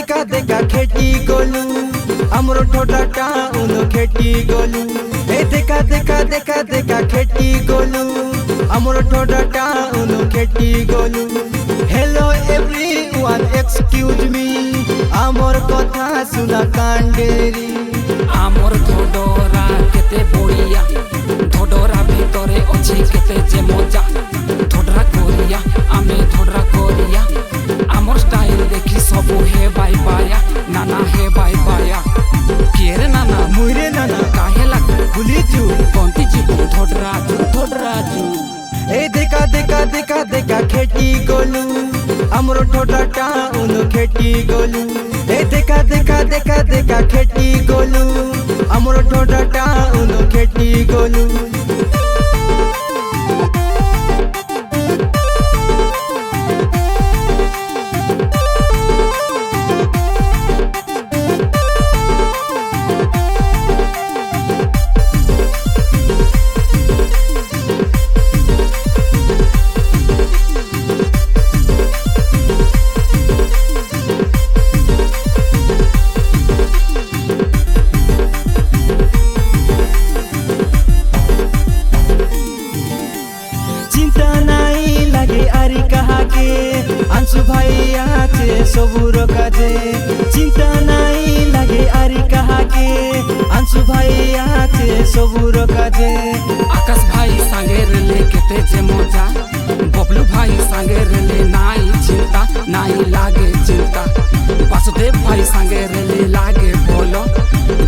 देखा देखा खेटी गोलू हमरो ठोडा टाउन खेटी गोलू ए देखा देखा देखा देखा खेटी गोलू हमरो ठोडा टाउन खेटी Golu. Hello everyone excuse me आमर कथा सुना कांडेरी आमर धोडरा केते बड़िया धोडरा भितरे अछि केते जे मजा धोडरा कोरिया आमे धोडरा कोरिया आमर स्टाइल देखी सबु हे बाय बाया नाना हे बाय बाया केरे नाना मुरे नाना काहे लाग भूली जू कोंती जी धोडरा जू ए देखा देखा देखा देखा खेटी गोलू हमरो ठोडा टाउन खेटी गोलू ए देखा देखा देखा देखा खेटी गोलू हमरो ठोडा टाउन खेटी गोलू। अंशु भाई आचे सबुर काजे चिंता नहीं लगे आरी कहा के अंशु भाई आचे सबुर काजे आकाश भाई सांगे रेले केते जे मजा बबलू भाई सांगे रेले नाई चिंता नाई लागे चिंता वासुदेव भाई सांगे रेले लागे बोलो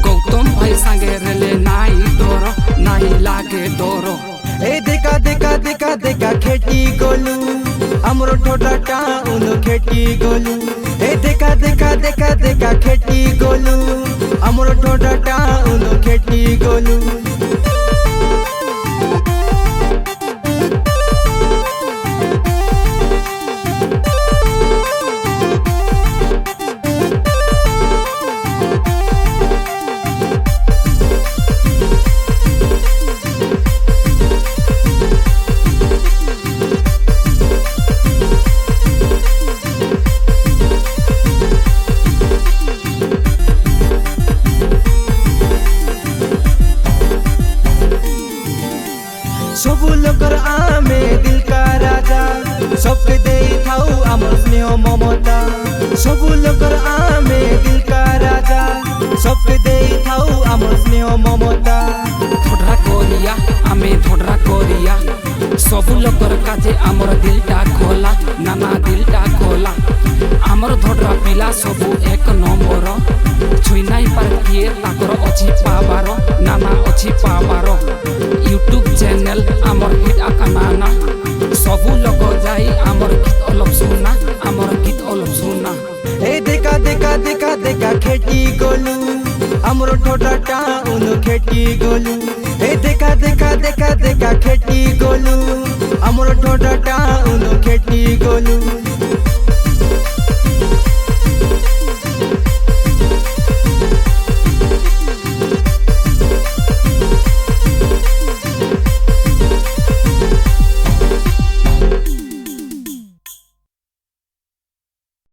गौतम भाई सांगे रेले नाई डोरो नाई लागे डोरो ए देखा देखा देखा देखा खेटी गोलू हमरो ठोडा टाउन खेटी गोलू ए देखा देखा देखा देखा खेटी गोलू हमरो ठोडा टाउन खेटी गोलू। सबु लोकर आमे दिल का राजा सबके दे थाऊ आमर स्नेह ममता सबु लोकर आमे दिल का राजा सबके दे थाऊ आमर स्नेह ममता धोडरा कोरिया आमे धोडरा कोरिया सबु लोकर काजे आमर दिलटा खोला नाना दिलटा खोला आमर धोडरा पिला सबु एक नंबर छुई नाई पार किए ताकर अछि पाबार नाना अछि पाबार यूट्यूब चैनल आमर हिट आकानाना सबु लोग जाई आमर गीत अलग सुना आमर गीत अलग सुना। ए देखा देखा देखा देखा खेटी गोलू हमरो ठोडा टाउन खेटी गोलू ए देखा देखा देखा देखा खेटी गोलू हमरो ठोडा टाउन खेटी गोलू।